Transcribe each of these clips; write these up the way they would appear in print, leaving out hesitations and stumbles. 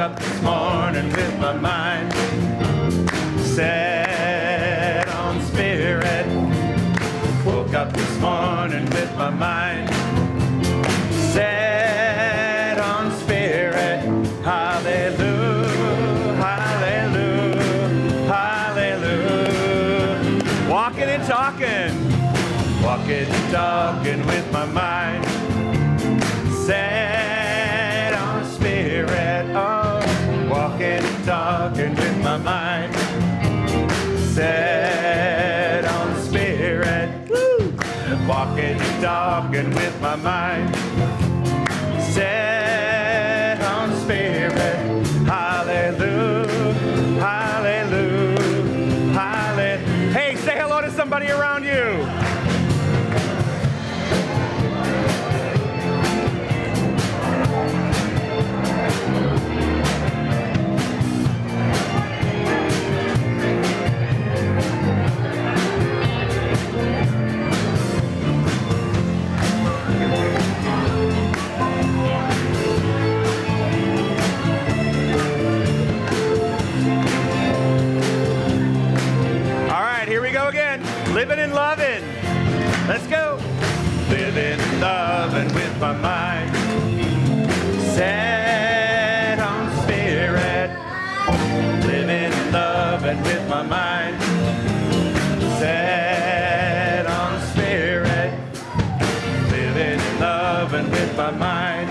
up this morning with my mind set on Spirit. Woke up this morning with my mind set on Spirit. Hallelujah, hallelujah, hallelujah. Walking and talking with my mind set on Spirit. Oh, walking and talking with my mind set on Spirit. Woo! Walking and talking with my mind set on Spirit. Hallelujah, hallelujah, hallelujah. Hey, say hello to somebody around you. Living and loving. Let's go. Living and loving with my mind set on Spirit. Living and loving with my mind set on Spirit. Living and loving with my mind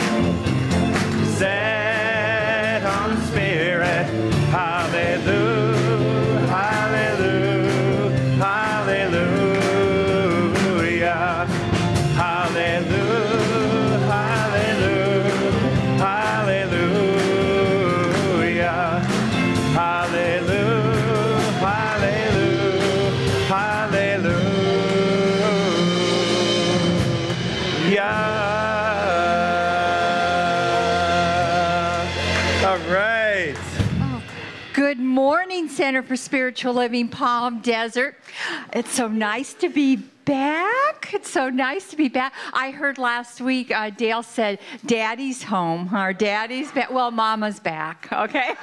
set on Spirit. Hallelujah, hallelujah. Hallelujah, hallelujah, hallelujah, hallelujah, hallelujah, hallelujah, hallelujah. All right. Good morning, Center for Spiritual Living, Palm Desert. It's so nice to be back. It's so nice to be back. I heard last week Dale said, Daddy's home, or Daddy's back. Well, Mama's back, okay?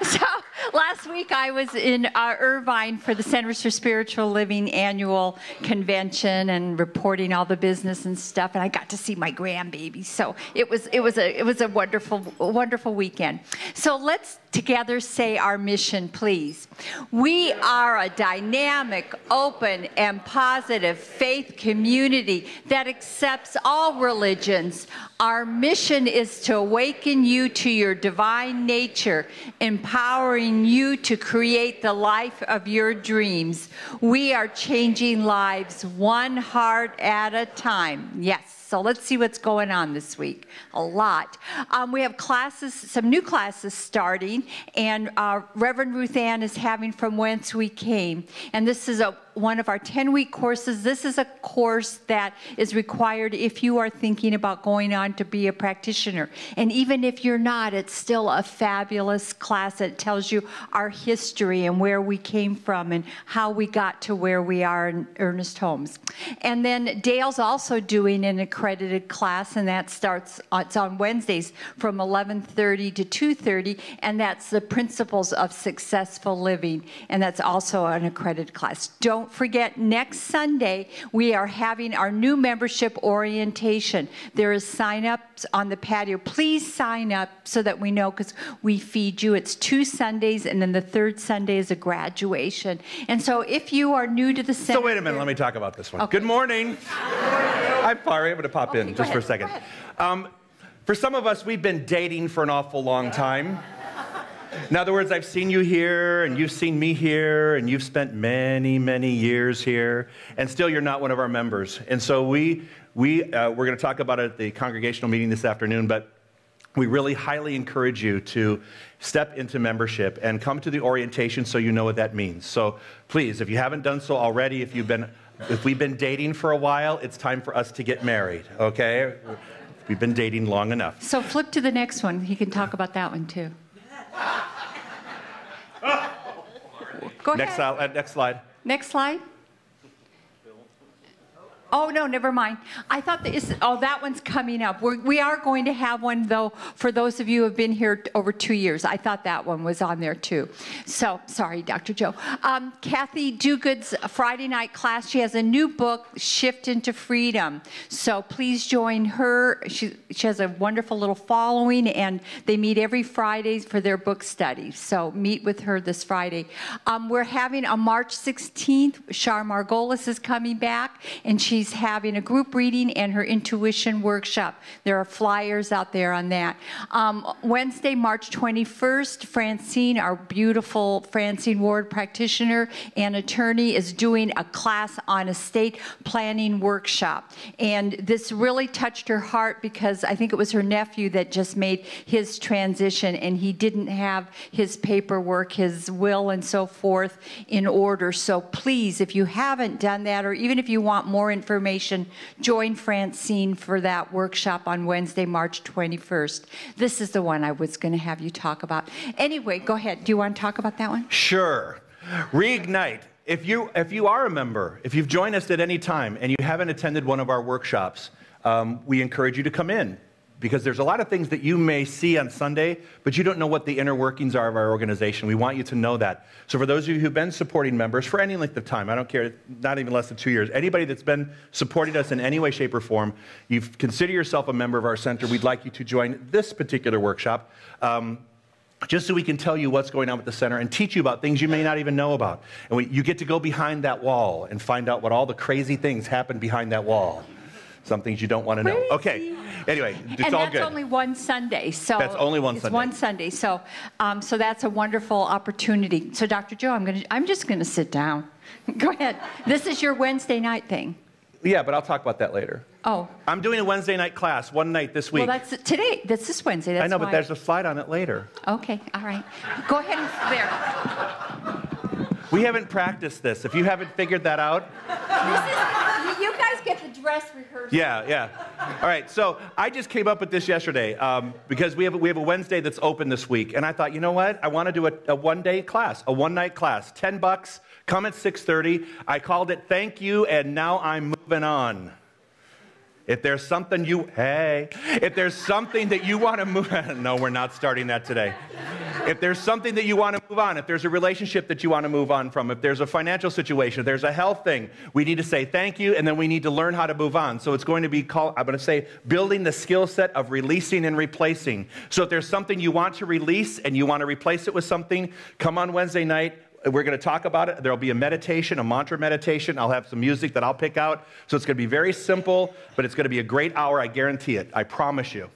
So last week I was in Irvine for the Centers for Spiritual Living annual convention and reporting all the business and stuff, and I got to see my grandbaby. So it was a wonderful weekend. So let's together say our mission, please. We are a dynamic, open, and positive faith community that accepts all religions. Our mission is to awaken you to your divine nature, empowering you to create the life of your dreams. We are changing lives one heart at a time. Yes. So let's see what's going on this week. A lot. We have classes, some new classes starting, and Reverend Ruth Ann is having From Whence We Came. And this is one of our 10-week courses. This is a course that is required if you are thinking about going on to be a practitioner. And even if you're not, it's still a fabulous class that tells you our history and where we came from and how we got to where we are in Ernest Holmes. And then Dale's also doing an accredited class, and that starts, it's on Wednesdays from 11:30 to 2:30, and that's the Principles of Successful Living, and that's also an accredited class. Don't forget, next Sunday, we are having our new membership orientation. There is sign-ups on the patio. Please sign up so that we know, because we feed you. It's 2 Sundays, and then the 3rd Sunday is a graduation. And so if you are new to the center... So wait a minute, let me talk about this one. Okay. Good morning. I'm sorry, I'm going to pop in just for a second. For some of us, we've been dating for an awful long time. In other words, I've seen you here, and you've seen me here, and you've spent many, many years here, and still you're not one of our members. And so we're going to talk about it at the congregational meeting this afternoon, but we really highly encourage you to step into membership and come to the orientation so you know what that means. So please, if you haven't done so already, if we've been dating for a while, it's time for us to get married, okay? We've been dating long enough. So flip to the next one. He can talk about that one too. Go ahead. Next slide. Next slide. Oh, no, never mind. I thought that one's coming up. We are going to have one, though, for those of you who have been here over 2 years. I thought that one was on there, too. So, sorry, Dr. Joe. Kathy Dugood's Friday night class, she has a new book, Shift into Freedom. So please join her. She has a wonderful little following, and they meet every Friday for their book study. So meet with her this Friday. We're having a March 16th. Shar Margolis is coming back, and she's having a group reading and her intuition workshop. There are flyers out there on that. Wednesday, March 21st, Francine, our beautiful Francine Ward practitioner and attorney, is doing a class on estate planning workshop. And this really touched her heart because I think it was her nephew that just made his transition, and he didn't have his paperwork, his will and so forth in order. So please, if you haven't done that, or even if you want more information, join Francine for that workshop on Wednesday, March 21st. This is the one I was going to have you talk about. Anyway, go ahead. Do you want to talk about that one? Sure. Reignite. If you are a member, if you've joined us at any time and you haven't attended one of our workshops, we encourage you to come in, because there's a lot of things that you may see on Sunday, but you don't know what the inner workings are of our organization. We want you to know that. So for those of you who've been supporting members for any length of time, I don't care, not even less than 2 years, anybody that's been supporting us in any way, shape, or form, you consider yourself a member of our center, we'd like you to join this particular workshop, just so we can tell you what's going on with the center and teach you about things you may not even know about. And you get to go behind that wall and find out what all the crazy things happen behind that wall. Some things you don't want to know. Okay. Anyway, it's all good. And that's only one Sunday. So that's only one Sunday. It's one Sunday. So, so that's a wonderful opportunity. So, Dr. Joe, I'm just going to sit down. Go ahead. This is your Wednesday night thing. Yeah, but I'll talk about that later. Oh. I'm doing a Wednesday night class one night this week. Well, that's today. That's this Wednesday. That's I know, but there's a slide on it later. Okay. All right. Go ahead and there. We haven't practiced this. If you haven't figured that out. You guys get the dress rehearsal. Yeah. All right, so I just came up with this yesterday because we have a Wednesday that's open this week. And I thought, you know what? I want to do a one-day class, a one-night class, $10, come at 6:30. I called it Thank You, and Now I'm Moving On. If there's something if there's something that you want to move on, no, we're not starting that today. If there's something that you want to move on, if there's a relationship that you want to move on from, if there's a financial situation, if there's a health thing, we need to say thank you, and then we need to learn how to move on. So it's going to be called, I'm going to say, building the skill set of releasing and replacing. So if there's something you want to release and you want to replace it with something, come on Wednesday night. We're going to talk about it. There'll be a meditation, a mantra meditation. I'll have some music that I'll pick out. So it's going to be very simple, but it's going to be a great hour. I guarantee it. I promise you.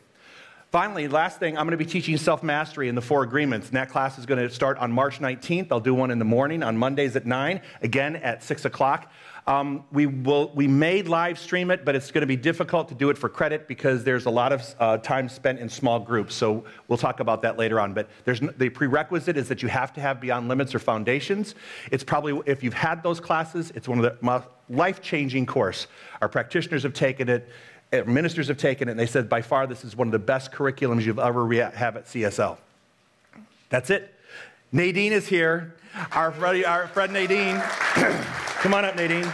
Finally, last thing, I'm going to be teaching self-mastery in the 4 agreements. And that class is going to start on March 19th. I'll do one in the morning on Mondays at 9, again at 6 o'clock. We may live stream it, but it's going to be difficult to do it for credit because there's a lot of time spent in small groups. So we'll talk about that later on. But the prerequisite is that you have to have Beyond Limits or Foundations. It's probably, if you've had those classes, it's one of the most life-changing course. Our practitioners have taken it. Ministers have taken it, and they said, by far, this is one of the best curriculums you'll ever have at CSL. That's it. Nadine is here. Our friend Nadine. Come on up, Nadine.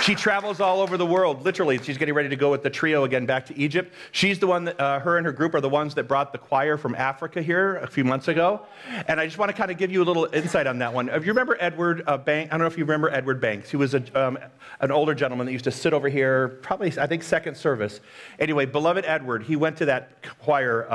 She travels all over the world, literally. She's getting ready to go with the trio again back to Egypt. She's the one that, her and her group are the ones that brought the choir from Africa here a few months ago. And I just want to kind of give you a little insight on that one. You remember Edward Banks? I don't know if you remember Edward Banks. He was an older gentleman that used to sit over here, probably, I think, second service. Anyway, beloved Edward, he went to that choir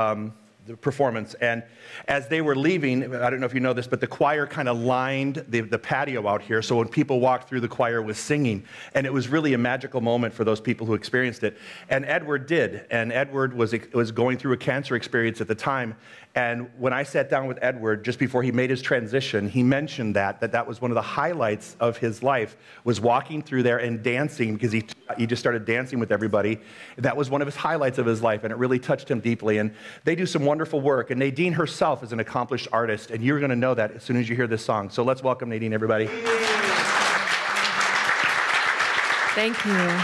the performance, and as they were leaving, I don't know if you know this, but the choir kind of lined the patio out here, so when people walked through, the choir was singing, and it was really a magical moment for those people who experienced it. And Edward did, and Edward was going through a cancer experience at the time, and when I sat down with Edward just before he made his transition, he mentioned that was one of the highlights of his life, was walking through there and dancing, because he just started dancing with everybody. That was one of his highlights of his life, and it really touched him deeply. And they do some wonderful work, and Nadine herself is an accomplished artist, and you're going to know that as soon as you hear this song. So let's welcome Nadine, everybody. Thank you.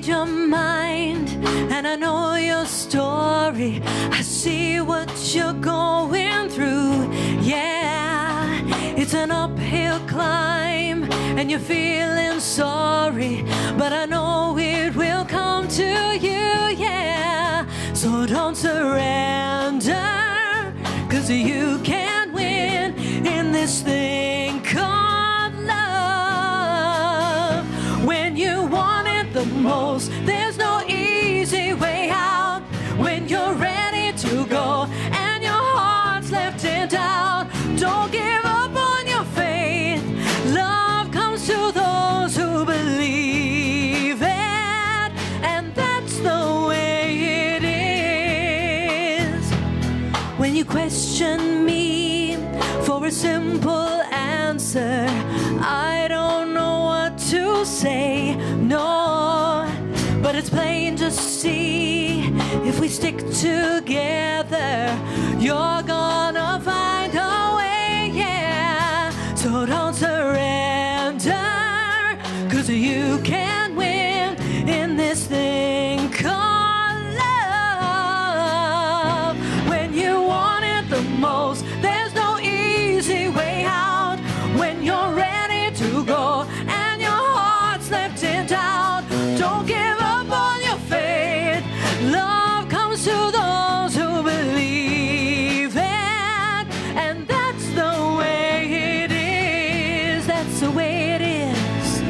your mind, and I know your story. I see what you're going through. Yeah, it's an uphill climb, and you're feeling sorry, but I know it will come to you. Yeah, so don't surrender, 'cause you can win in this thing called love. When you want it the most, there's no easy way out. When you're ready to go and your heart's left in doubt, don't give up on your faith. Love comes to those who believe it, and that's the way it is. When you question me for a simple answer, I don't know what to say, no, but it's plain to see, if we stick together, you're gonna find a way, yeah. So don't surrender, 'cause you can win in this thing called love. When you want it the most, there's no easy way out. When you're ready to go and your heart's left in doubt, don't give up on your faith. Love comes to those who believe it, and that's the way it is. That's the way it is.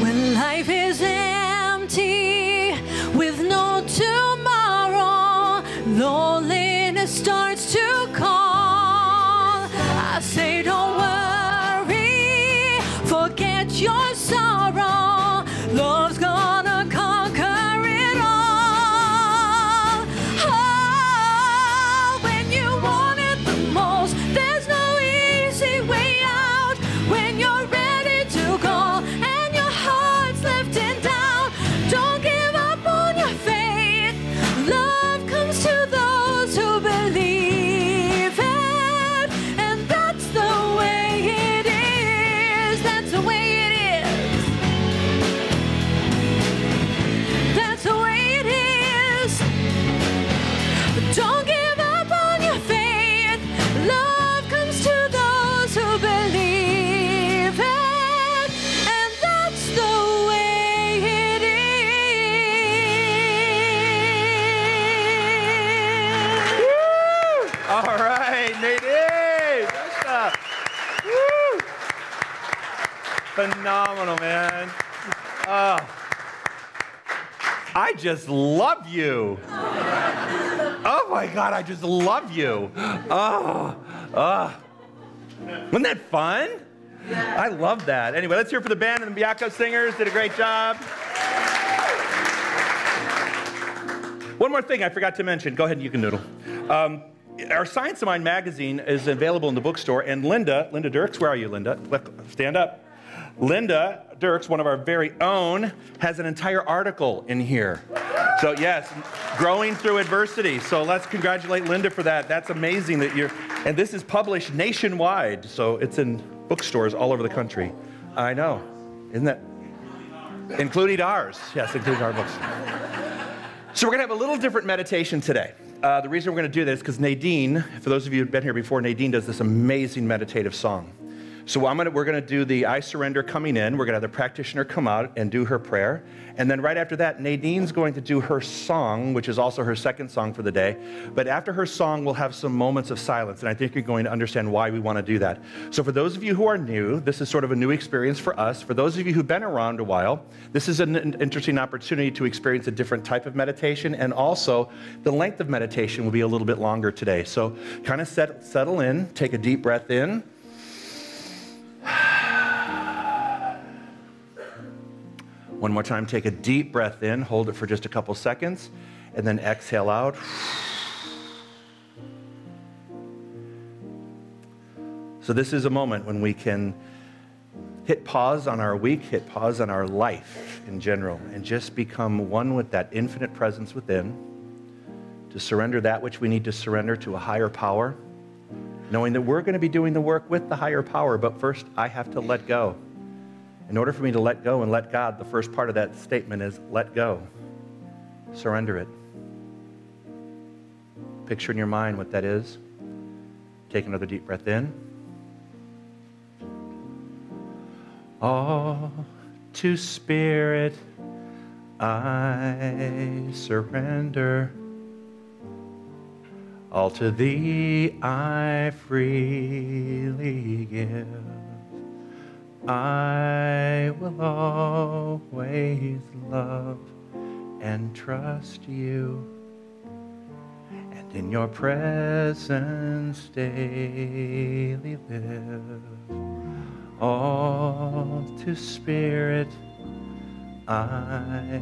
When life is empty with no tomorrow, loneliness starts to call. I say don't worry, forget your sorrow. Love's gonna conquer it all. Oh, when you want it the most, there's no easy way out. When you're ready to go and your heart's left in doubt, don't give up on your faith. Love comes to those who believe it, and that's the way it is. That's the way it is. That's the way it is. Don't give up on your faith. Love comes to those who believe it, and that's the way it is. All right, Nadine. Good stuff. Woo. Phenomenal, man. Oh, I just love you. Oh my God, I just love you. Oh, wasn't that fun? I love that. Anyway, let's hear it for the band and the Biako singers. Did a great job. One more thing I forgot to mention. Go ahead, you can noodle. Our Science of Mind magazine is available in the bookstore, and Linda Dirks, where are you, Linda? Stand up. Linda Dirks, one of our very own, has an entire article in here. So yes, growing through adversity. So let's congratulate Linda for that. That's amazing that and this is published nationwide. So it's in bookstores all over the country. I know, isn't that? Including ours. Yes, including our books. So we're gonna have a little different meditation today. The reason we're gonna do this is because Nadine, for those of you who've been here before, Nadine does this amazing meditative song. So we're going to do the I Surrender coming in. We're going to have the practitioner come out and do her prayer. And then right after that, Nadine's going to do her song, which is also her second song for the day. But after her song, we'll have some moments of silence. And I think you're going to understand why we want to do that. So for those of you who are new, this is sort of a new experience for us. For those of you who've been around a while, this is an interesting opportunity to experience a different type of meditation. And also, the length of meditation will be a little bit longer today. So kind of settle in, take a deep breath in. One more time, take a deep breath in, hold it for just a couple seconds, and then exhale out. So this is a moment when we can hit pause on our week, hit pause on our life in general, and just become one with that infinite presence within, to surrender that which we need to surrender to a higher power, knowing that we're going to be doing the work with the higher power, but first I have to let go. In order for me to let go and let God, the first part of that statement is let go. Surrender it. Picture in your mind what that is. Take another deep breath in. All to Spirit I surrender. All to Thee I freely give. I will always love and trust You, and in Your presence daily live. All to Spirit I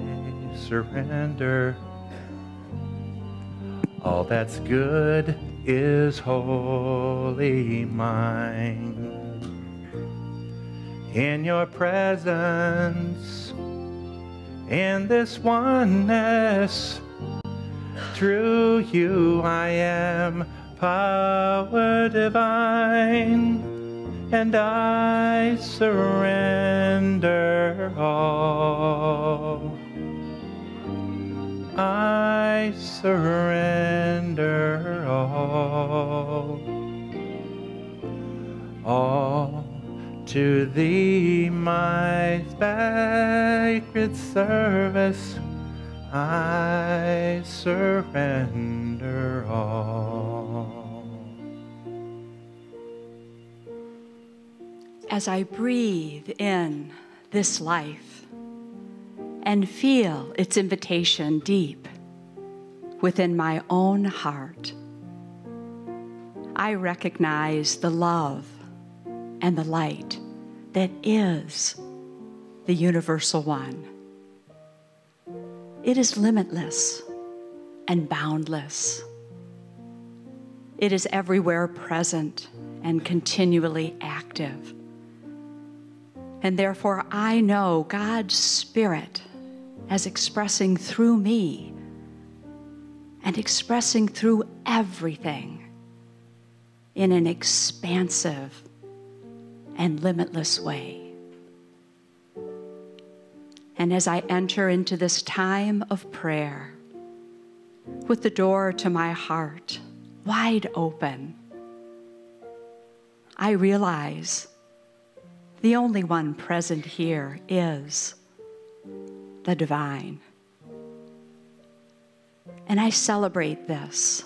surrender. All that's good is wholly mine. In Your presence, in this oneness, through You I am power divine, and I surrender all. I surrender all to Thee, my sacred service. I surrender all. As I breathe in this life and feel its invitation deep within my own heart, I recognize the love and the light that is the universal one. It is limitless and boundless. It is everywhere present and continually active. And therefore, I know God's Spirit as expressing through me and expressing through everything in an expansive and limitless way. And as I enter into this time of prayer, with the door to my heart wide open, I realize the only one present here is the divine. And I celebrate this,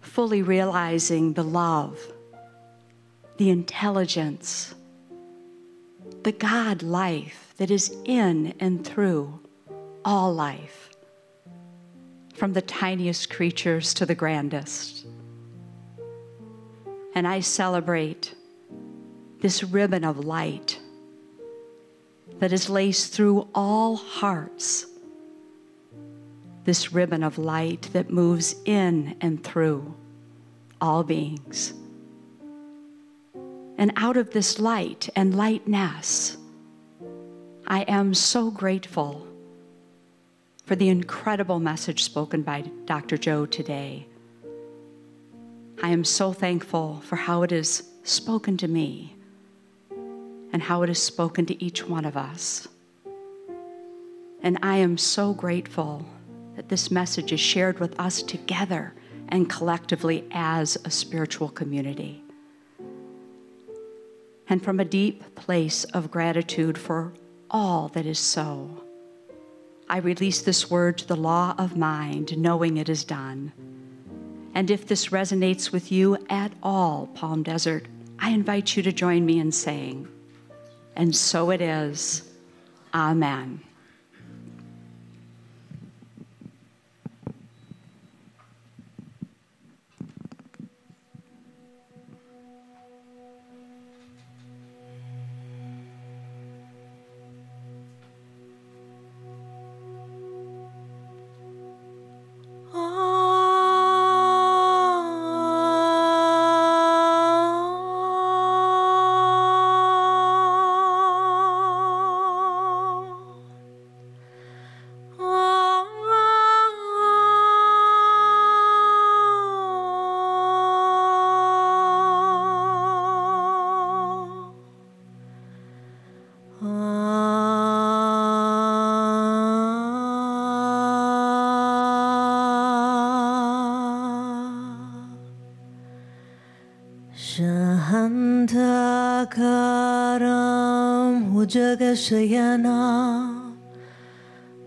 fully realizing the love, the intelligence, the God life that is in and through all life, from the tiniest creatures to the grandest. And I celebrate this ribbon of light that is laced through all hearts, this ribbon of light that moves in and through all beings. And out of this light and lightness, I am so grateful for the incredible message spoken by Dr. Joe today. I am so thankful for how it is spoken to me and how it is spoken to each one of us. And I am so grateful that this message is shared with us together and collectively as a spiritual community. And from a deep place of gratitude for all that is so, I release this word to the law of mind, knowing it is done. And if this resonates with you at all, Palm Desert, I invite you to join me in saying, and so it is. Amen. शान्तकारां भुजगशयनां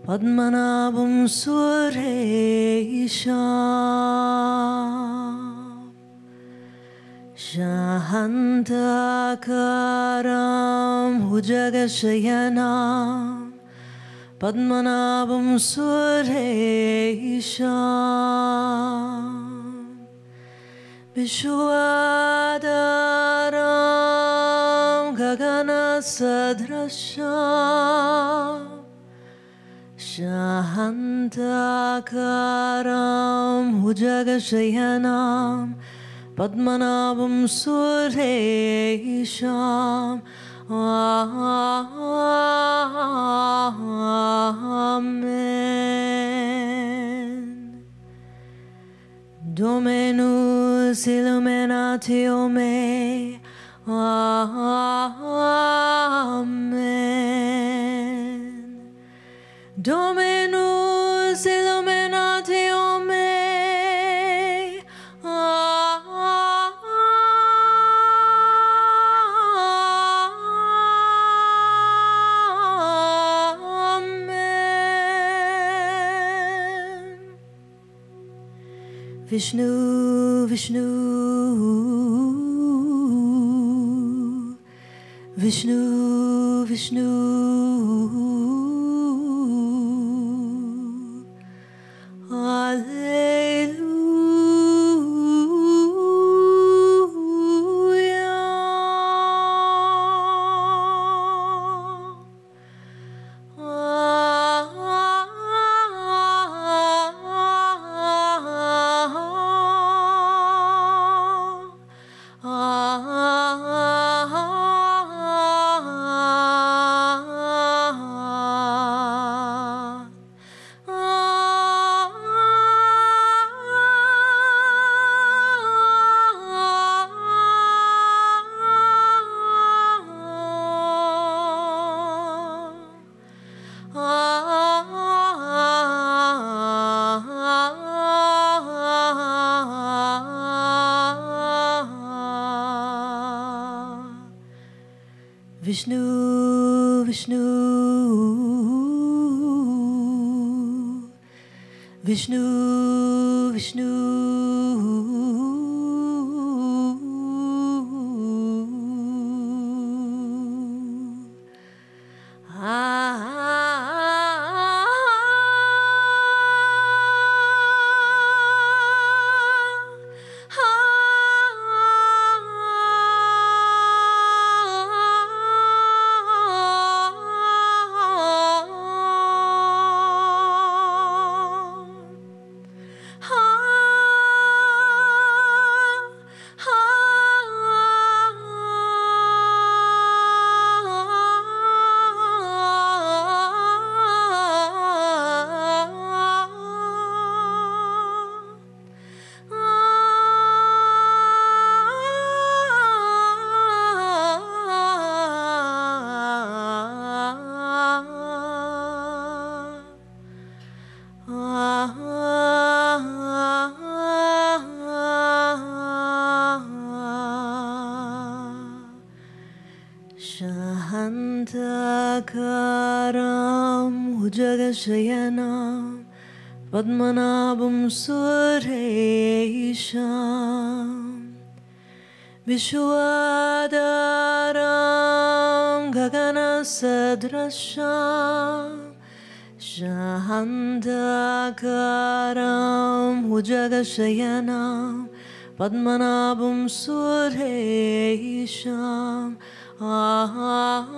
पद्मनाभं सुरेशाम् शान्तकारां भुजगशयनां पद्मनाभं सुरेशाम् विश्वाधारं गगनसदृशं शान्तकारां भुजगशयनां पद्मनाभं सुरेशाम् Amen. Dominus illuminatio me. Amen. Dominus illuminatio me. Vishnu, Vishnu, Vishnu, Vishnu, Vishnu, Vishnu, Vishnu, Vishnu, Shantakaram Bhujagashayanam Padmanabham Suresham Vishwadaram Gaganasadrasham Shantakaram Bhujagashayanam Padmanabham Suresham Amen.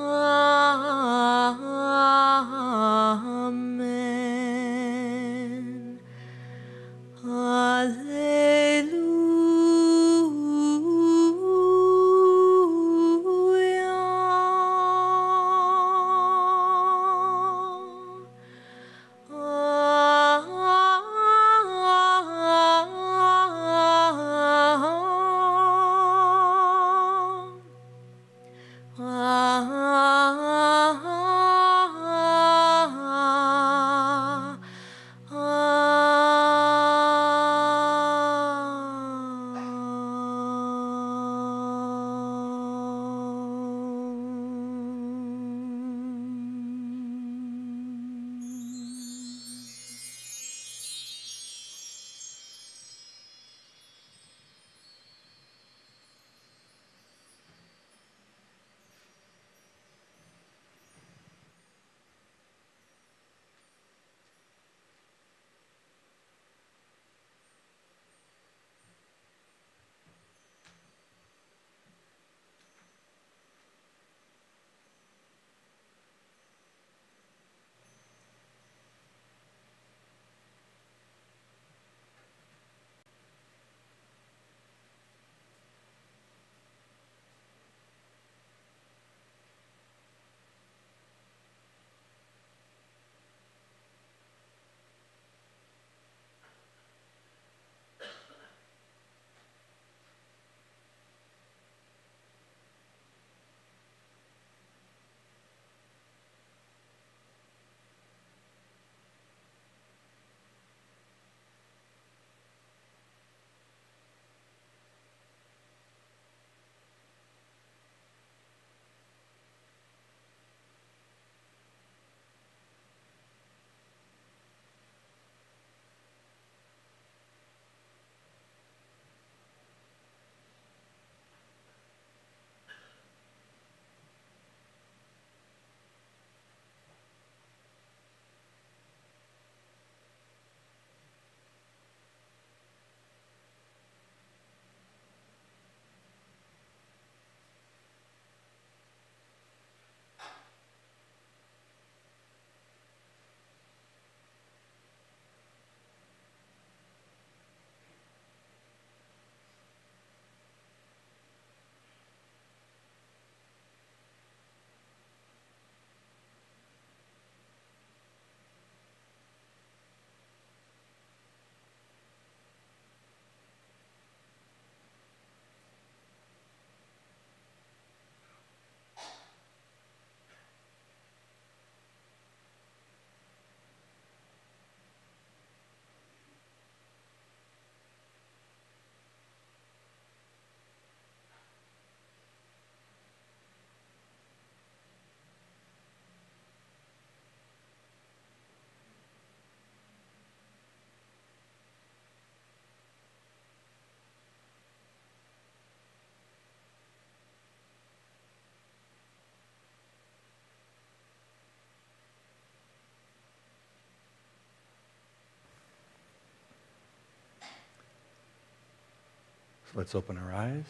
So let's open our eyes.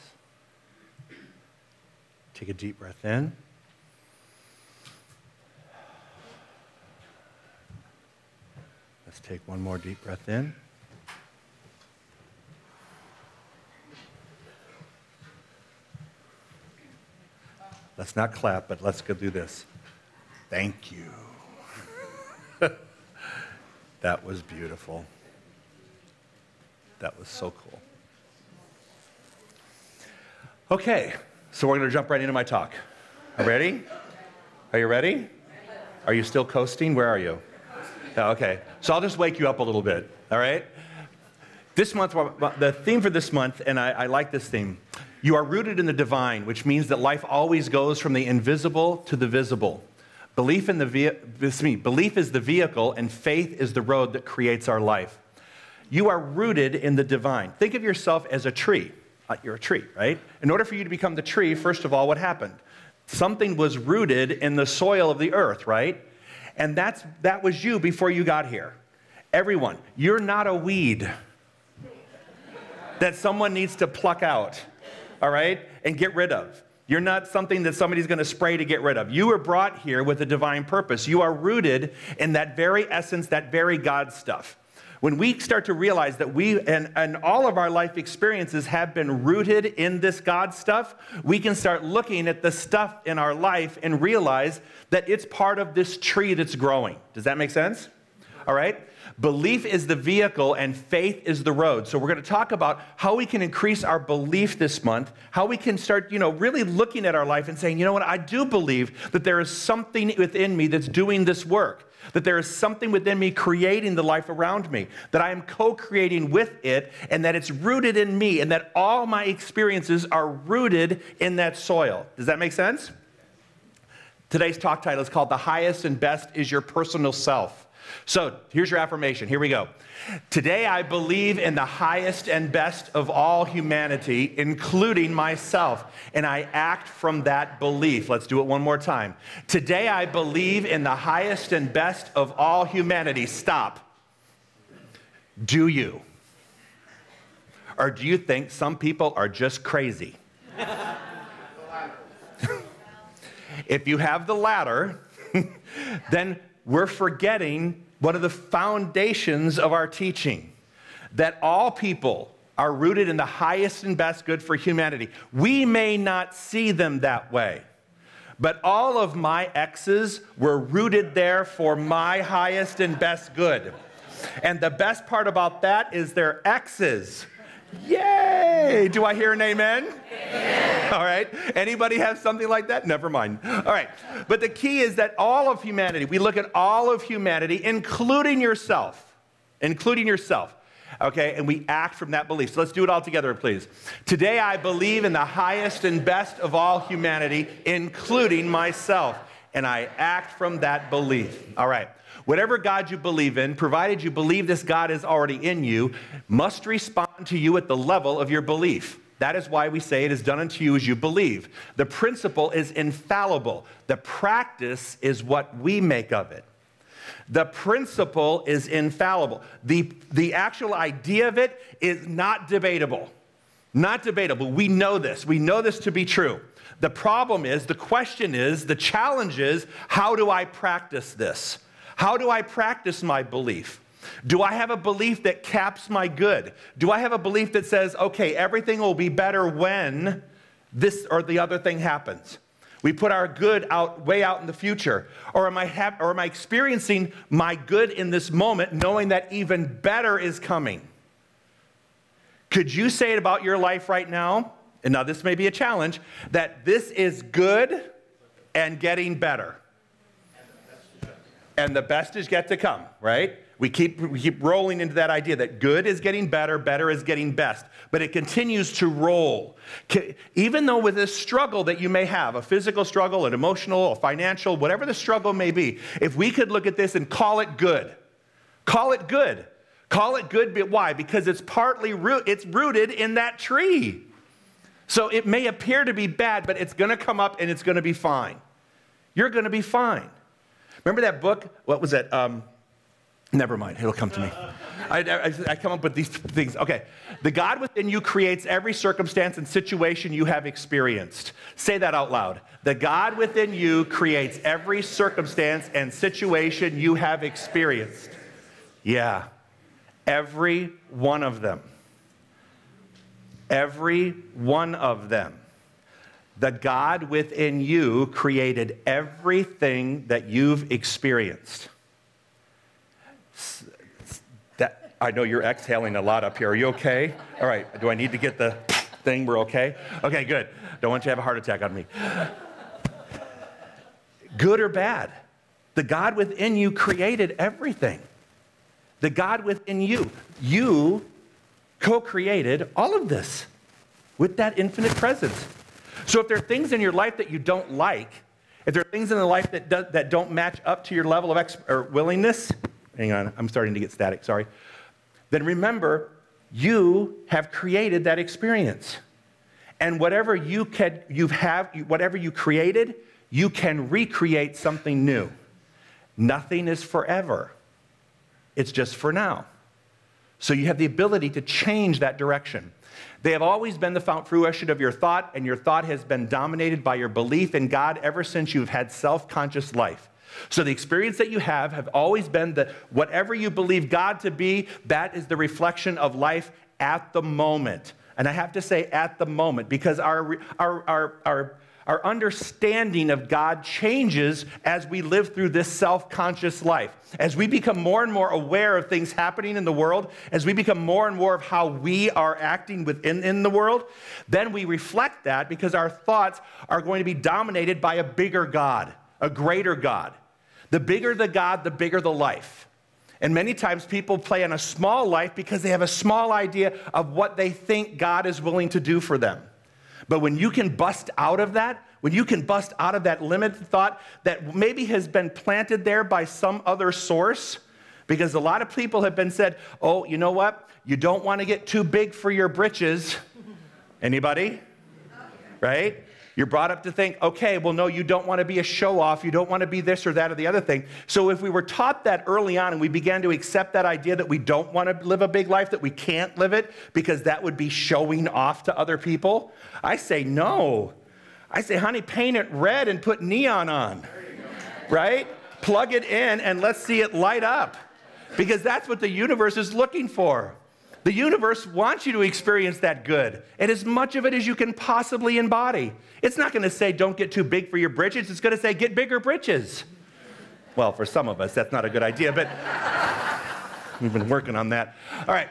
Take a deep breath in. Let's take one more deep breath in. Let's not clap, but let's go do this. Thank you. That was beautiful. That was so cool. Okay, so we're going to jump right into my talk. Are you ready? Are you ready? Are you still coasting? Where are you? Okay, so I'll just wake you up a little bit, all right? This month, the theme for this month, and I like this theme, you are rooted in the divine, which means that life always goes from the invisible to the visible. Belief is the vehicle, and faith is the road that creates our life. You are rooted in the divine. Think of yourself as a tree. You're a tree, right? In order for you to become the tree, first of all, what happened? Something was rooted in the soil of the earth, right? And that was you before you got here. Everyone, you're not a weed that someone needs to pluck out, all right, and get rid of. You're not something that somebody's going to spray to get rid of. You were brought here with a divine purpose. You are rooted in that very essence, that very God stuff. When we start to realize that we and all of our life experiences have been rooted in this God stuff, we can start looking at the stuff in our life and realize that it's part of this tree that's growing. Does that make sense? All right? Belief is the vehicle and faith is the road. So we're going to talk about how we can increase our belief this month, how we can start, really looking at our life and saying, you know what, I do believe that there is something within me that's doing this work, that there is something within me creating the life around me, that I am co-creating with it, and that it's rooted in me, and that all my experiences are rooted in that soil. Does that make sense? Today's talk title is called The Highest and Best is Your Personal Self. So here's your affirmation. Here we go. Today I believe in the highest and best of all humanity, including myself, and I act from that belief. Let's do it one more time. Today I believe in the highest and best of all humanity. Stop. Do you? Or do you think some people are just crazy? If you have the latter, then we're forgetting one of the foundations of our teaching, that all people are rooted in the highest and best good for humanity. We may not see them that way, but all of my exes were rooted there for my highest and best good. And the best part about that is they're exes. Yay! Do I hear an amen? Amen. All right. Anybody have something like that? Never mind. All right. But the key is that all of humanity, we look at all of humanity, including yourself, okay, and we act from that belief. So let's do it all together, please. Today I believe in the highest and best of all humanity, including myself, and I act from that belief. All right. Whatever God you believe in, provided you believe this God is already in you, must respond to you at the level of your belief. That is why we say it is done unto you as you believe. The principle is infallible. The practice is what we make of it. The principle is infallible. The actual idea of it is not debatable. Not debatable. We know this. We know this to be true. The problem is, the question is, the challenge is, how do I practice this? How do I practice my belief? Do I have a belief that caps my good? Do I have a belief that says, okay, everything will be better when this or the other thing happens? We put our good way out in the future. Or am I experiencing my good in this moment, knowing that even better is coming? Could you say it about your life right now? And now this may be a challenge, that this is good and getting better. And the best is yet to come, right? We keep rolling into that idea that good is getting better, better is getting best. But it continues to roll. Even though with this struggle that you may have, a physical struggle, an emotional, a financial, whatever the struggle may be, if we could look at this and call it good. Call it good. Call it good, but why? Because it's rooted in that tree. So it may appear to be bad, but it's going to come up and it's going to be fine. You're going to be fine. Remember that book? What was it? Never mind, it'll come to me. I come up with these things. Okay, the God within you creates every circumstance and situation you have experienced. Say that out loud. The God within you creates every circumstance and situation you have experienced. Yeah, every one of them. Every one of them. The God within you created everything that you've experienced. I know you're exhaling a lot up here. Are you okay? All right. Do I need to get the thing? We're okay? Okay, good. Don't want you to have a heart attack on me. Good or bad, the God within you created everything. The God within you. You co-created all of this with that infinite presence. So if there are things in your life that you don't like, if there are things in the life that don't match up to your level of willingness, hang on, I'm starting to get static, sorry. Then remember, you have created that experience. And whatever whatever you created, you can recreate something new. Nothing is forever. It's just for now. So you have the ability to change that direction. They have always been the fruition of your thought, and your thought has been dominated by your belief in God ever since you've had self-conscious life. So the experience that you have always been that whatever you believe God to be, that is the reflection of life at the moment. And I have to say at the moment, because our understanding of God changes as we live through this self-conscious life. As we become more and more aware of things happening in the world, as we become more and more of how we are acting in the world, then we reflect that because our thoughts are going to be dominated by a bigger God, a greater God. The bigger the God, the bigger the life. And many times people play in a small life because they have a small idea of what they think God is willing to do for them. But when you can bust out of that, when you can bust out of that limited thought that maybe has been planted there by some other source, because a lot of people have been said, oh, you know what? You don't want to get too big for your britches. Anybody? Right? You're brought up to think, okay, well, no, you don't want to be a show-off. You don't want to be this or that or the other thing. So if we were taught that early on and we began to accept that idea that we don't want to live a big life, that we can't live it because that would be showing off to other people, I say no. I say, honey, paint it red and put neon on, right? Plug it in and let's see it light up because that's what the universe is looking for. The universe wants you to experience that good and as much of it as you can possibly embody. It's not going to say don't get too big for your britches. It's going to say get bigger britches. Well, for some of us, that's not a good idea, but we've been working on that. All right.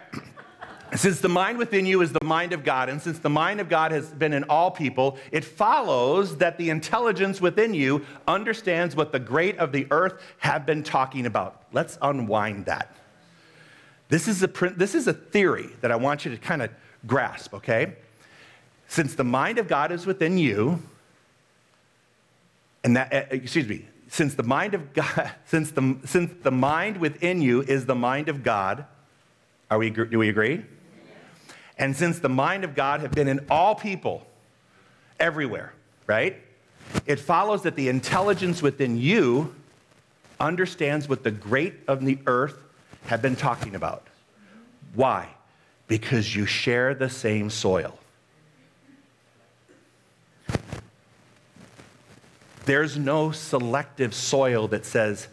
Since the mind within you is the mind of God, and since the mind of God has been in all people, it follows that the intelligence within you understands what the great of the earth have been talking about. Let's unwind that. This is a theory that I want you to kind of grasp, okay? Since the mind of God is within you, and since the mind of God, since the mind within you is the mind of God, do we agree? And since the mind of God have been in all people, everywhere, right? It follows that the intelligence within you understands what the great of the earth have been talking about. Why? Because you share the same soil. There's no selective soil that says,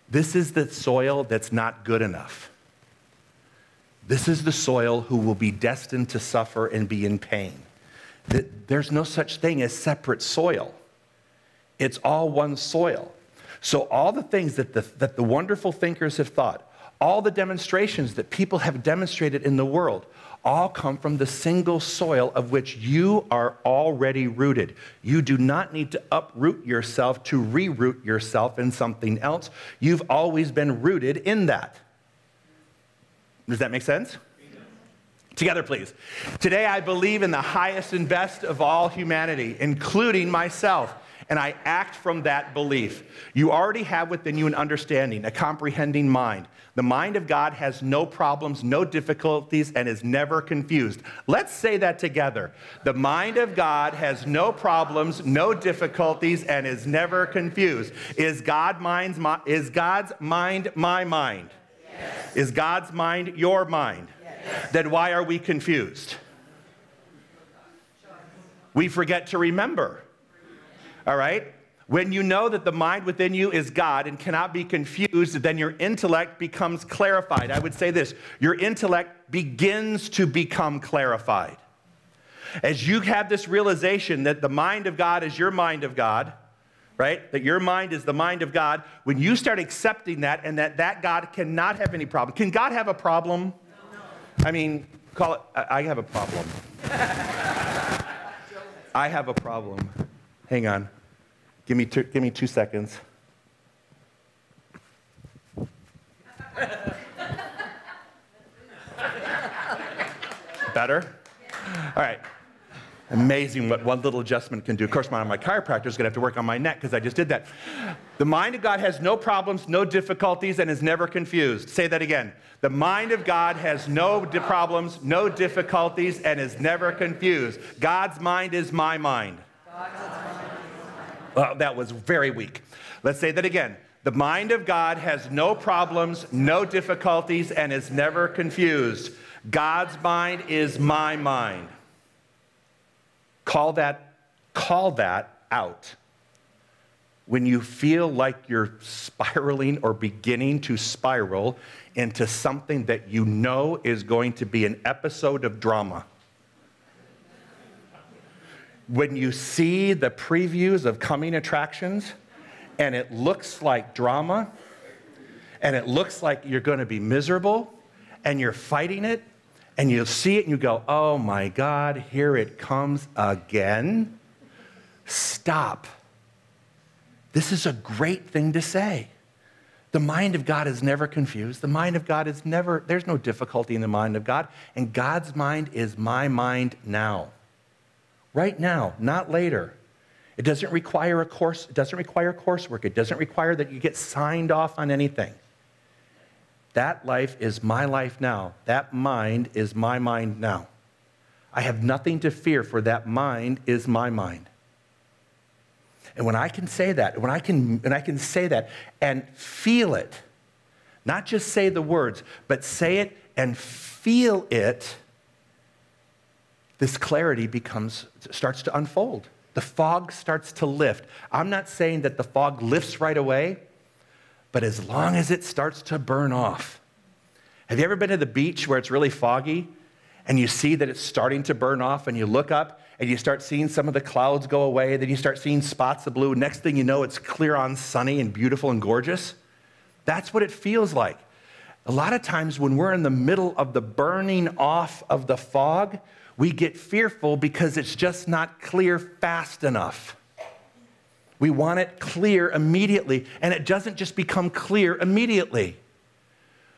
this is the soil that's not good enough. This is the soil who will be destined to suffer and be in pain. There's no such thing as separate soil. It's all one soil. So all the things that the wonderful thinkers have thought, all the demonstrations that people have demonstrated in the world, all come from the single soil of which you are already rooted. You do not need to uproot yourself to reroot yourself in something else. You've always been rooted in that. Does that make sense? Together, please. Today, I believe in the highest and best of all humanity, including myself. and I act from that belief. You already have within you an understanding, a comprehending mind. The mind of God has no problems, no difficulties, and is never confused. Let's say that together. The mind of God has no problems, no difficulties, and is never confused. Is God's mind my mind? Yes. Is God's mind your mind? Yes. Then why are we confused? We forget to remember. All right? When you know that the mind within you is God and cannot be confused, then your intellect becomes clarified. I would say this, your intellect begins to become clarified. As you have this realization that the mind of God is your mind of God, right? That your mind is the mind of God, when you start accepting that and that God cannot have any problem. Can God have a problem? No. I mean, call it, I have a problem. I have a problem. Hang on. Give me 2 seconds. Better? All right. Amazing what one little adjustment can do. Of course, my chiropractor is going to have to work on my neck because I just did that. The mind of God has no problems, no difficulties, and is never confused. Say that again. The mind of God has no problems, no difficulties, and is never confused. God's mind is my mind. Well, that was very weak. Let's say that again. The mind of God has no problems, no difficulties, and is never confused. God's mind is my mind. Call that out. When you feel like you're spiraling or beginning to spiral into something that you know is going to be an episode of drama. When you see the previews of coming attractions and it looks like drama and it looks like you're going to be miserable and you're fighting it and you see it and you go, oh my God, here it comes again. Stop. This is a great thing to say. The mind of God is never confused. The mind of God is never, there's no difficulty in the mind of God. And God's mind is my mind now. Right now, not later. It doesn't require a course. It doesn't require coursework. It doesn't require that you get signed off on anything. That life is my life now. That mind is my mind now. I have nothing to fear, for that mind is my mind. And when I can say that, when I can say that and feel it, not just say the words, but say it and feel it, this clarity starts to unfold. The fog starts to lift. I'm not saying that the fog lifts right away, but as long as it starts to burn off. Have you ever been to the beach where it's really foggy and you see that it's starting to burn off and you look up and you start seeing some of the clouds go away, then you start seeing spots of blue. Next thing you know, it's clear on sunny and beautiful and gorgeous? That's what it feels like. A lot of times when we're in the middle of the burning off of the fog, we get fearful because it's just not clear fast enough. We want it clear immediately, and it doesn't just become clear immediately.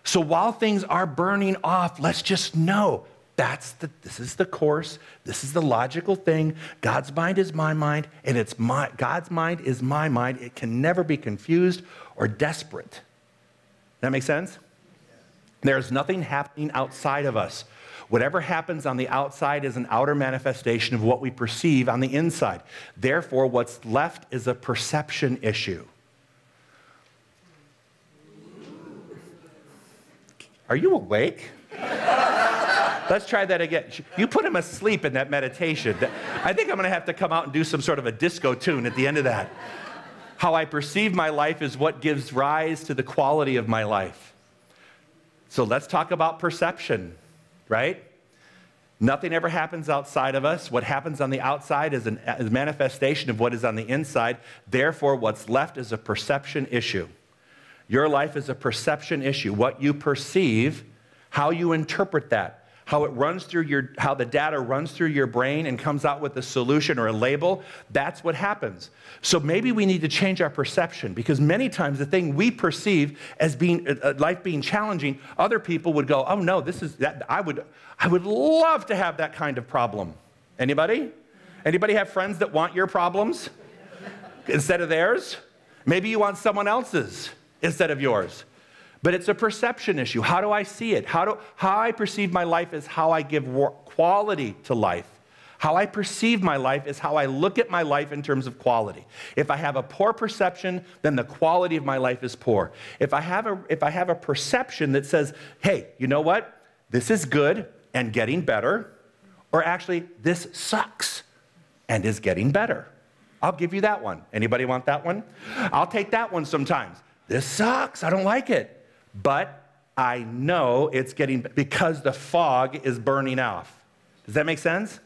So while things are burning off, let's just know this is the course, this is the logical thing. God's mind is my mind, and God's mind is my mind. It can never be confused or desperate. That make sense? There's nothing happening outside of us. Whatever happens on the outside is an outer manifestation of what we perceive on the inside. Therefore, what's left is a perception issue. Are you awake? Let's try that again. You put him asleep in that meditation. I think I'm going to have to come out and do some sort of a disco tune at the end of that. How I perceive my life is what gives rise to the quality of my life. So let's talk about perception. Right? Nothing ever happens outside of us. What happens on the outside is a manifestation of what is on the inside. Therefore, what's left is a perception issue. Your life is a perception issue. What you perceive, how you interpret that, how the data runs through your brain and comes out with a solution or a label, that's what happens. So maybe we need to change our perception, because many times the thing we perceive as being life being challenging, other people would go, oh no, this is that. I would love to have that kind of problem. Anybody? Anybody have friends that want your problems? instead of theirs. Maybe you want someone else's instead of yours. But it's a perception issue. How do I see it? How I perceive my life is how I give quality to life. How I perceive my life is how I look at my life in terms of quality. If I have a poor perception, then the quality of my life is poor. If I have a perception that says, hey, you know what? This is good and getting better, or actually, this sucks and is getting better. I'll give you that one. Anybody want that one? I'll take that one sometimes. This sucks. I don't like it. But I know it's getting, because the fog is burning off. Does that make sense?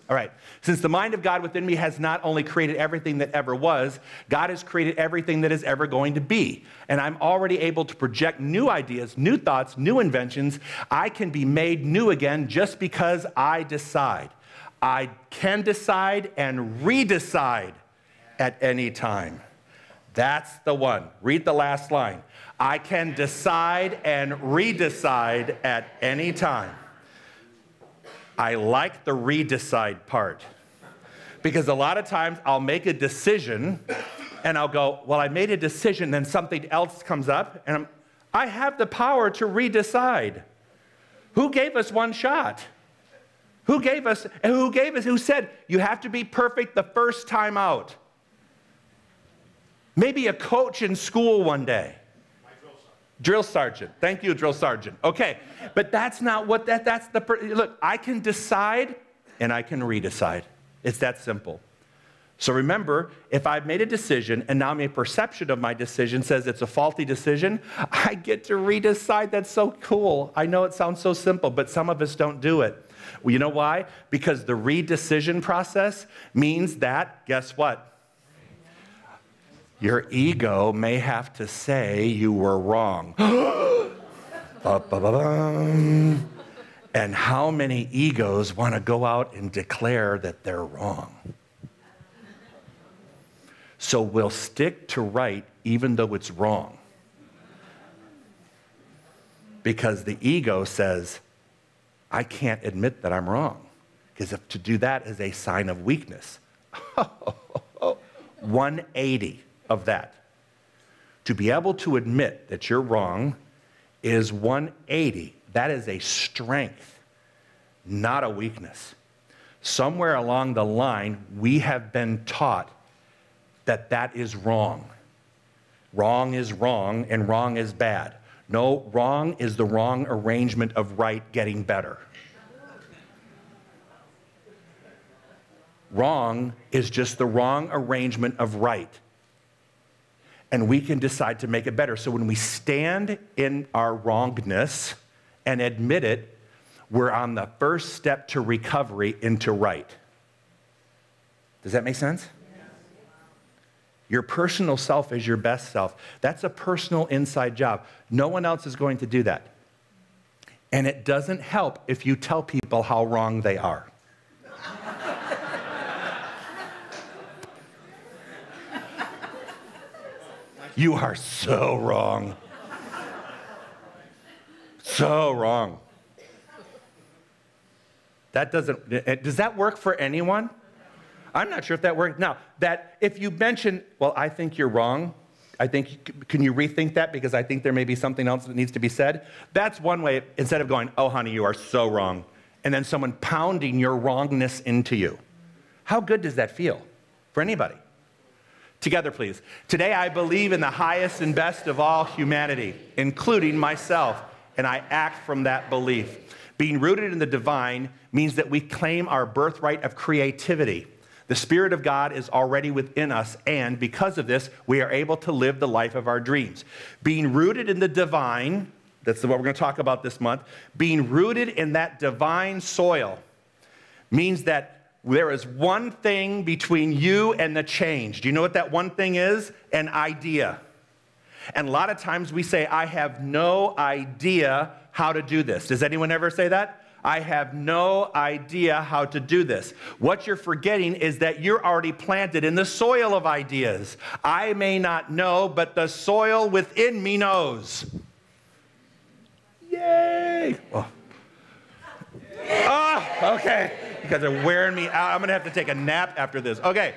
All right. Since the mind of God within me has not only created everything that ever was, God has created everything that is ever going to be. And I'm already able to project new ideas, new thoughts, new inventions. I can be made new again just because I decide. I can decide and redecide at any time. That's the one. Read the last line. I can decide and redecide at any time. I like the redecide part, because a lot of times I'll make a decision and I'll go, well, I made a decision, then something else comes up, and I have the power to redecide. Who gave us one shot? Who said you have to be perfect the first time out? Maybe a coach in school one day. Drill sergeant. Thank you, drill sergeant. Okay, but that's not what look, I can decide and I can redecide. It's that simple. So remember, if I've made a decision and now my perception of my decision says it's a faulty decision, I get to redecide. That's so cool. I know it sounds so simple, but some of us don't do it. Well, you know why? Because the redecision process means that, guess what? Your ego may have to say you were wrong. And how many egos want to go out and declare that they're wrong? So we'll stick to right even though it's wrong. Because the ego says, I can't admit that I'm wrong. Because to do that is a sign of weakness. 180 of that. To be able to admit that you're wrong is 180. That is a strength, not a weakness. Somewhere along the line, we have been taught that that is wrong. Wrong is wrong and wrong is bad. No, wrong is the wrong arrangement of right getting better. Wrong is just the wrong arrangement of right. And we can decide to make it better. So when we stand in our wrongness and admit it, we're on the first step to recovery into right. Does that make sense? Your personal self is your best self. That's a personal inside job. No one else is going to do that. And it doesn't help if you tell people how wrong they are. You are so wrong. So wrong. That doesn't, does that work for anyone? I'm not sure if that works. Now, that if you mention, well, I think you're wrong, can you rethink that because I think there may be something else that needs to be said? That's one way, instead of going, oh, honey, you are so wrong, and then someone pounding your wrongness into you. How good does that feel for anybody? Together, please. Today, I believe in the highest and best of all humanity, including myself, and I act from that belief. Being rooted in the divine means that we claim our birthright of creativity. The Spirit of God is already within us, and because of this, we are able to live the life of our dreams. Being rooted in the divine, that's what we're going to talk about this month, being rooted in that divine soil means that there is one thing between you and the change. Do you know what that one thing is? An idea. And a lot of times we say, I have no idea how to do this. Does anyone ever say that? I have no idea how to do this. What you're forgetting is that you're already planted in the soil of ideas. I may not know, but the soil within me knows. Yay! Oh, okay. You guys are wearing me out. I'm going to have to take a nap after this. Okay.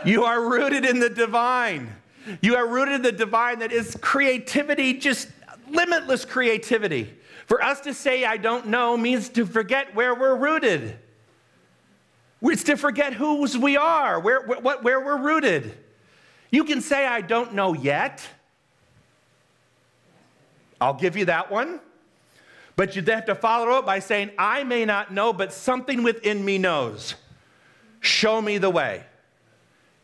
You are rooted in the divine. You are rooted in the divine that is creativity, just limitless creativity. For us to say, I don't know, means to forget where we're rooted. It's to forget whose we are, where we're rooted. You can say, I don't know yet. I'll give you that one. But you have to follow up by saying, I may not know, but something within me knows. Show me the way.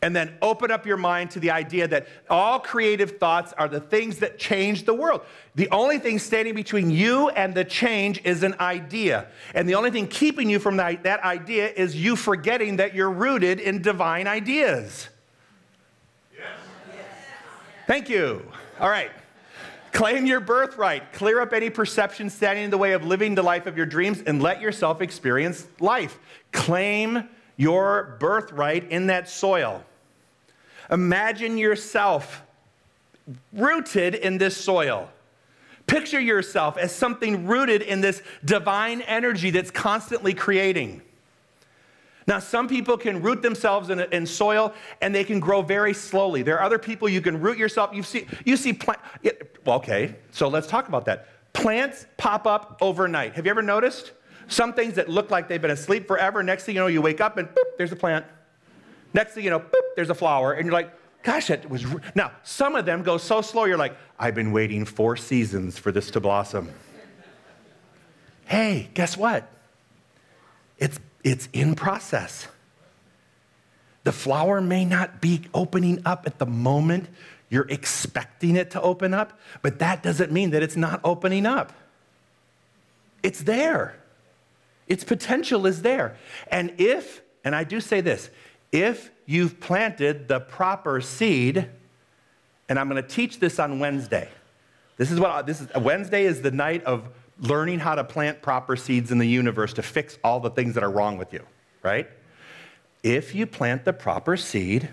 And then open up your mind to the idea that all creative thoughts are the things that change the world. The only thing standing between you and the change is an idea. And the only thing keeping you from that idea is you forgetting that you're rooted in divine ideas. Yes. Thank you. All right. Claim your birthright. Clear up any perception standing in the way of living the life of your dreams and let yourself experience life. Claim your birthright in that soil. Imagine yourself rooted in this soil. Picture yourself as something rooted in this divine energy that's constantly creating. Now, some people can root themselves in soil and they can grow very slowly. There are other people you can root yourself. You see plant. Well, okay, so let's talk about that. Plants pop up overnight. Have you ever noticed? Some things that look like they've been asleep forever. Next thing you know, you wake up and boop, there's a plant. Next thing you know, boop, there's a flower. And you're like, gosh, it was. Now, some of them go so slow, you're like, I've been waiting 4 seasons for this to blossom. Hey, guess what? It's in process. The flower may not be opening up at the moment you're expecting it to open up, but that doesn't mean that it's not opening up. It's there. Its potential is there. And I do say this, if you've planted the proper seed, and I'm going to teach this on Wednesday. Wednesday is the night of learning how to plant proper seeds in the universe to fix all the things that are wrong with you, right? If you plant the proper seed,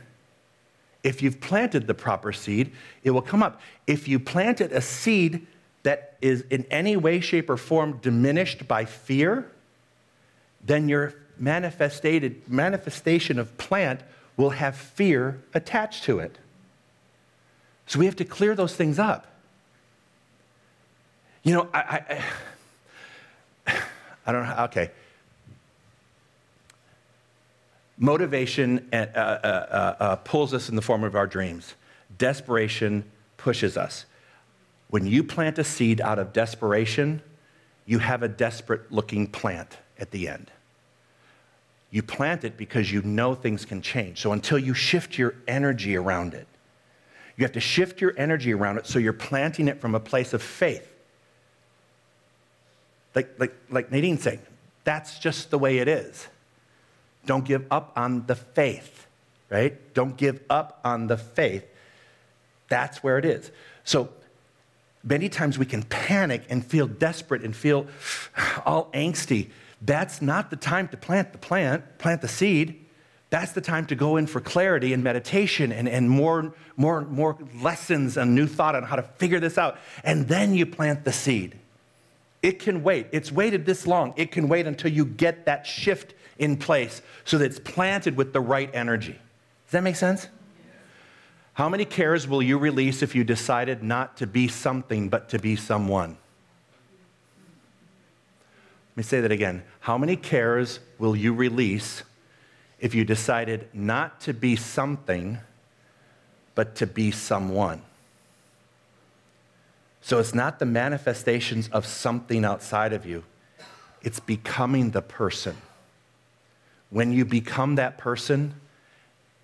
if you've planted the proper seed, it will come up. If you planted a seed that is in any way, shape, or form diminished by fear, then your manifestation of plant will have fear attached to it. So we have to clear those things up. You know, I don't know, okay. Motivation pulls us in the form of our dreams. Desperation pushes us. When you plant a seed out of desperation, you have a desperate-looking plant at the end. You plant it because you know things can change. So until you shift your energy around it, you have to shift your energy around it so you're planting it from a place of faith. Like Nadine's saying, that's just the way it is. Don't give up on the faith, right? Don't give up on the faith. That's where it is. So many times we can panic and feel desperate and feel all angsty. That's not the time to plant the seed. That's the time to go in for clarity and meditation and more lessons and new thought on how to figure this out. And then you plant the seed. It can wait. It's waited this long. It can wait until you get that shift in place so that it's planted with the right energy. Does that make sense? How many cares will you release if you decided not to be something but to be someone? Let me say that again. How many cares will you release if you decided not to be something but to be someone? So it's not the manifestations of something outside of you. It's becoming the person. When you become that person,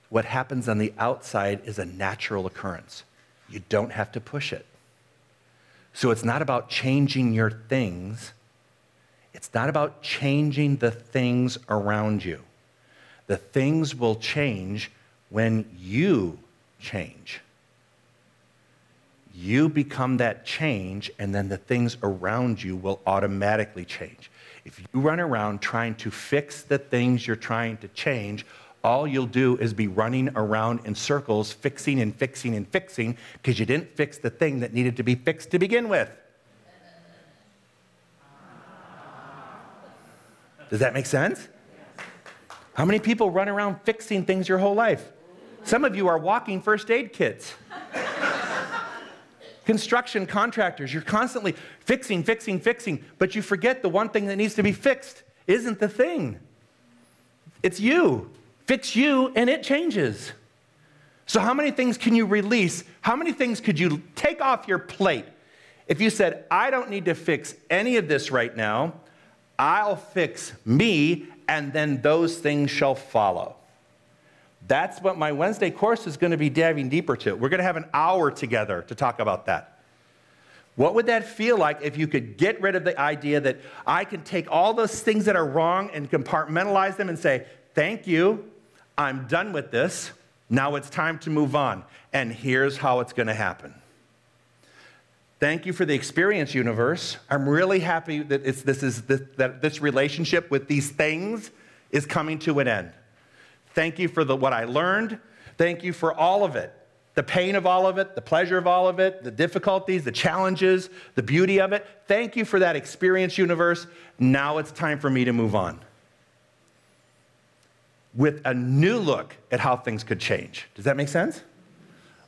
what happens on the outside is a natural occurrence. You don't have to push it. So it's not about changing your things. It's not about changing the things around you. The things will change when you change. You become that change, and then the things around you will automatically change. If you run around trying to fix the things you're trying to change, all you'll do is be running around in circles, fixing and fixing and fixing, because you didn't fix the thing that needed to be fixed to begin with. Does that make sense? How many people run around fixing things your whole life? Some of you are walking first aid kits. Construction contractors, you're constantly fixing, but you forget the one thing that needs to be fixed isn't the thing. It's you. Fix you and it changes. So how many things can you release? How many things could you take off your plate if you said, I don't need to fix any of this right now, I'll fix me, and then those things shall follow. That's what my Wednesday course is going to be diving deeper to. We're going to have an hour together to talk about that. What would that feel like if you could get rid of the idea that I can take all those things that are wrong and compartmentalize them and say, thank you, I'm done with this, now it's time to move on, and here's how it's going to happen. Thank you for the experience, universe. I'm really happy that this relationship with these things is coming to an end. Thank you for what I learned. Thank you for all of it. The pain of all of it, the pleasure of all of it, the difficulties, the challenges, the beauty of it. Thank you for that experience, universe. Now it's time for me to move on with a new look at how things could change. Does that make sense?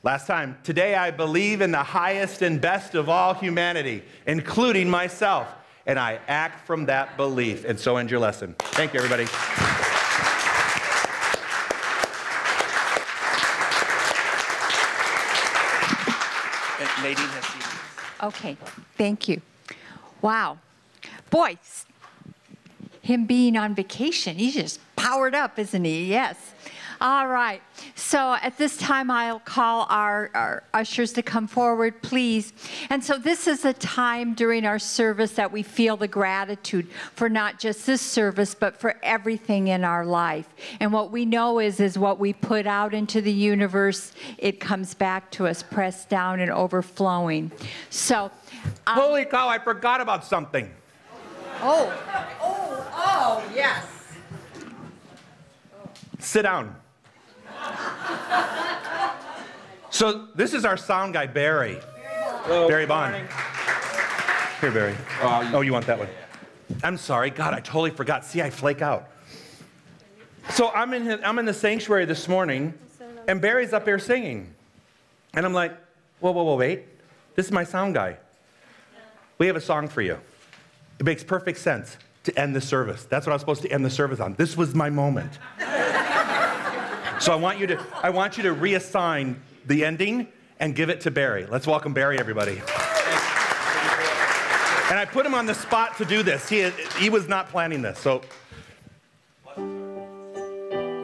Last time, today I believe in the highest and best of all humanity, including myself, and I act from that belief. And so ends your lesson. Thank you, everybody. Nadine has seen this. Okay, thank you. Wow. Boy, him being on vacation, he's just powered up, isn't he? Yes. All right. So at this time, I'll call our ushers to come forward, please. And so this is a time during our service that we feel the gratitude for not just this service, but for everything in our life. And what we know is what we put out into the universe, it comes back to us, pressed down and overflowing. So. Holy cow, I forgot about something. Oh, yes. Sit down. So this is our sound guy, Barry. Hello, Barry Bond. Here, Barry. Oh, you want that one? I'm sorry. God, I totally forgot. See, I flake out. So I'm in the sanctuary this morning, and Barry's up there singing. And I'm like, whoa, wait. This is my sound guy. We have a song for you. It makes perfect sense to end the service. That's what I was supposed to end the service on. This was my moment. So I want you to reassign the ending and give it to Barry. Let's welcome Barry, everybody. And I put him on the spot to do this. He was not planning this, so.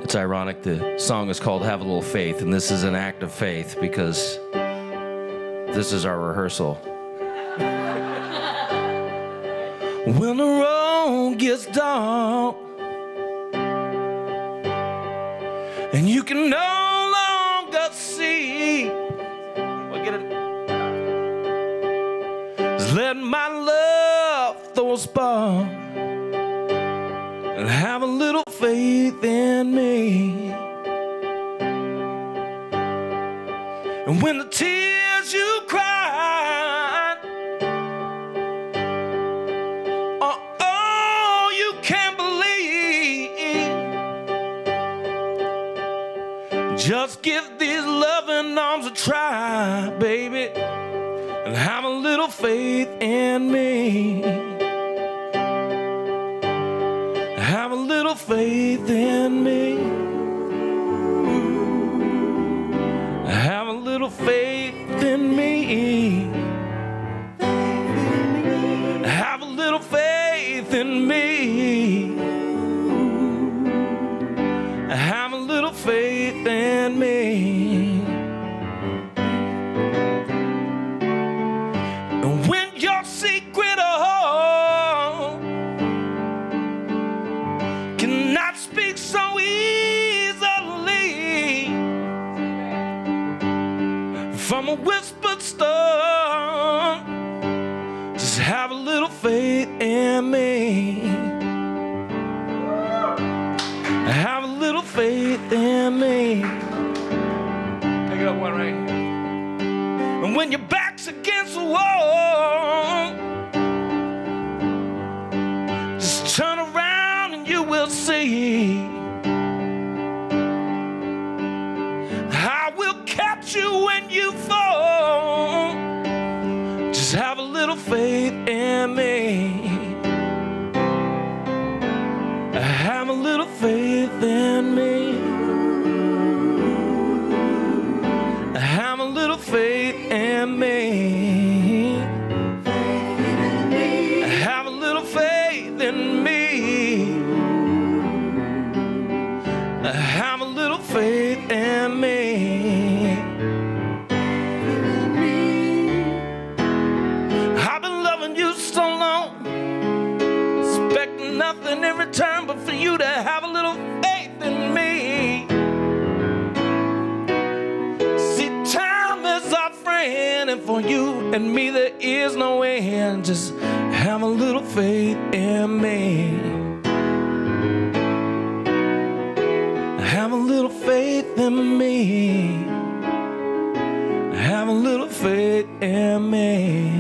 It's ironic the song is called Have a Little Faith, and this is an act of faith because this is our rehearsal. When the road gets dark and you can no longer see, get it? Just let my love throw a spark and have a little faith in me. And when the tears you cry are all you can believe, just give these loving arms a try, baby, and have a little faith in me. Have a little faith in me. Have a little faith in me. Have a little faith in me. Have a little faith in me. And when your secret home cannot speak so easily from a whispered storm, just have a little faith in me. Have a little faith in me. Pick it up one right here. And when your back's against the wall, just turn around and you will see nothing in return but for you to have a little faith in me. See, time is our friend, and for you and me there is no end. Just have a little faith in me. Have a little faith in me. Have a little faith in me.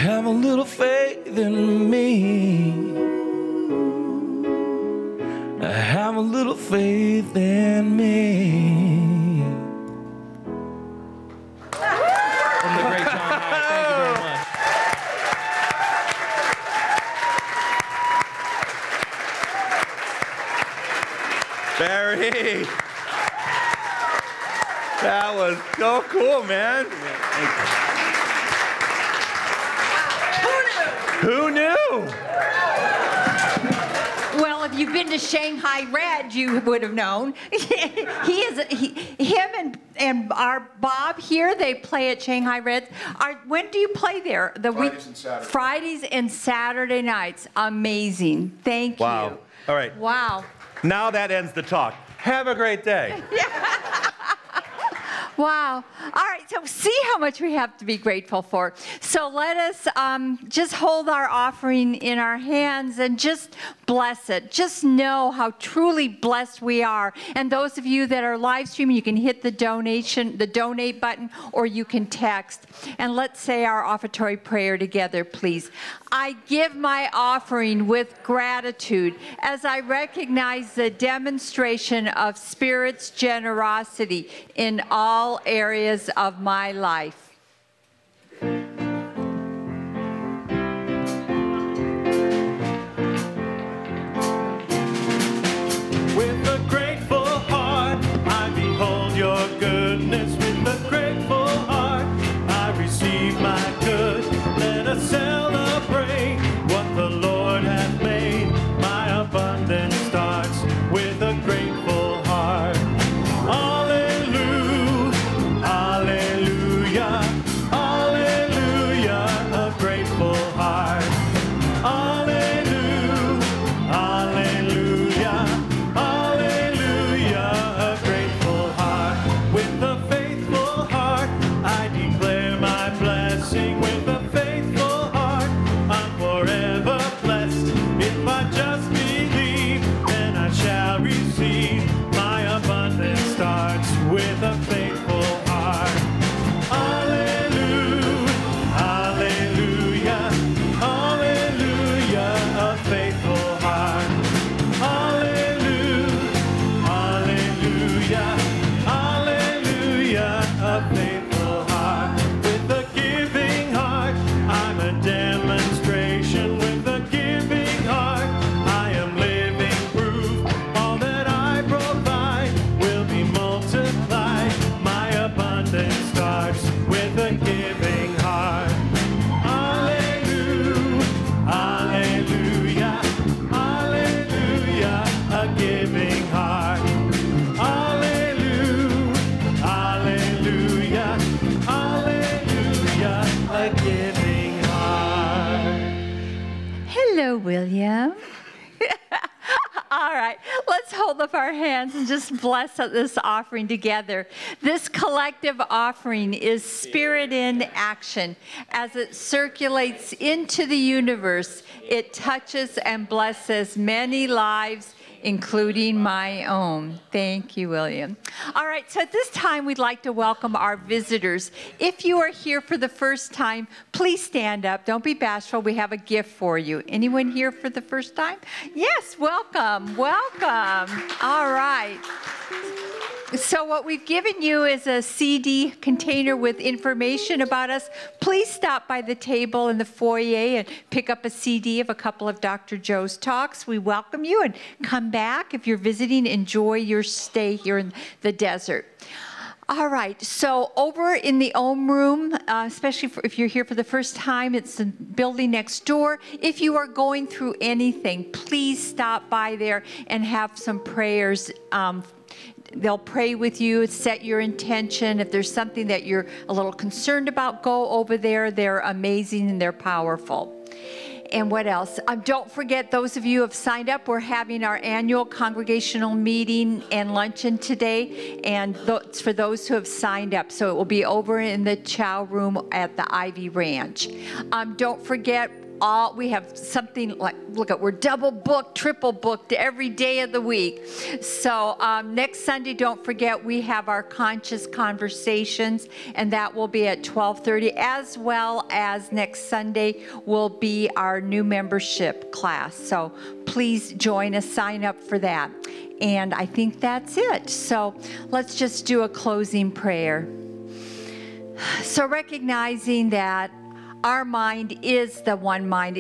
Have a little faith in me. Have a little faith in me. From the great John Howard. Thank you very much. Barry. That was so cool, man. Who knew? Well, if you've been to Shanghai Red, you would have known. Him and our Bob here, they play at Shanghai Red. When do you play there? Fridays and Saturdays. Fridays and Saturday nights. Amazing. Thank you. Wow. All right. Wow. Now that ends the talk. Have a great day. Wow. All right, so see how much we have to be grateful for. So let us just hold our offering in our hands and just bless it. Just know how truly blessed we are. And those of you that are live streaming, you can hit the donate button, or you can text. And let's say our offertory prayer together, please. I give my offering with gratitude as I recognize the demonstration of Spirit's generosity in all areas of my life. With a grateful heart, I behold your goodness. With a grateful heart, I receive my good. Let us celebrate what the Lord hath made. My abundance starts with a grateful heart. Hallelujah, hallelujah, hallelujah, a grateful heart. Hallelujah, hallelujah, hallelujah, a grateful heart. With a faithful heart, I declare my blessing. With a faithful heart, I'm forever blessed. If I just believe, then I shall receive. My abundance starts with a faithful heart. Hallelujah, hallelujah, hallelujah, a faithful heart. Hallelujah, hallelujah, hallelujah, a faithful heart. With a giving heart, I'm a demonstration. With a giving heart, I am living proof. All that I provide will be multiplied. My abundance starts with a giving heart. Hallelujah, hallelujah, hallelujah, a giving heart. Hallelujah, hallelujah, hallelujah, a giving heart. Hello, William. All right, let's hold up our hands and just bless this offering together. This collective offering is spirit in action. As it circulates into the universe, it touches and blesses many lives, including my own. Thank you, William. All right, so at this time, we'd like to welcome our visitors. If you are here for the first time, please stand up. Don't be bashful. We have a gift for you. Anyone here for the first time? Yes, welcome, welcome. All right. So what we've given you is a CD container with information about us. Please stop by the table in the foyer and pick up a CD of a couple of Dr. Joe's talks. We welcome you, and come back. If you're visiting, enjoy your stay here in the desert. All right, so over in the Ohm Room, especially if you're here for the first time, it's the building next door. If you are going through anything, please stop by there and have some prayers. They'll pray with you, set your intention. If there's something that you're a little concerned about, go over there. They're amazing and they're powerful. And what else? Don't forget, those of you who have signed up, we're having our annual congregational meeting and luncheon today, and it's for those who have signed up. So it will be over in the chow room at the Ivy Ranch. Don't forget, we have something like, we're double booked, triple booked every day of the week. So next Sunday, don't forget, we have our Conscious Conversations, and that will be at 12:30, as well as next Sunday will be our new membership class. So please join us, sign up for that. And I think that's it. So let's just do a closing prayer. So recognizing that our mind is that one mind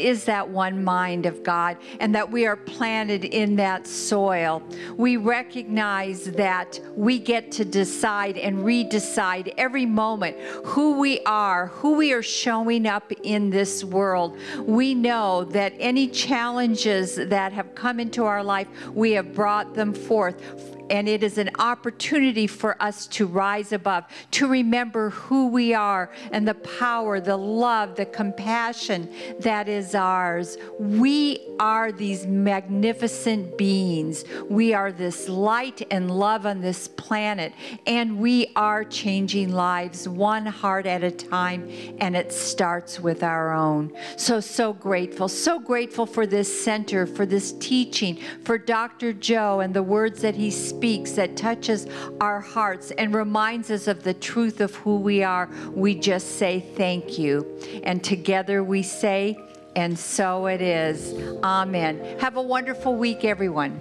of God, and that we are planted in that soil. We recognize that we get to decide and redecide every moment who we are showing up in this world. We know that any challenges that have come into our life, we have brought them forth. And it is an opportunity for us to rise above, to remember who we are and the power, the love, the compassion that is ours. We are these magnificent beings. We are this light and love on this planet, and we are changing lives one heart at a time, and it starts with our own. So grateful for this center, for this teaching, for Dr. Joe and the words that he speaks that touches our hearts and reminds us of the truth of who we are. We just say thank you. And together we say, and so it is. Amen. Have a wonderful week, everyone.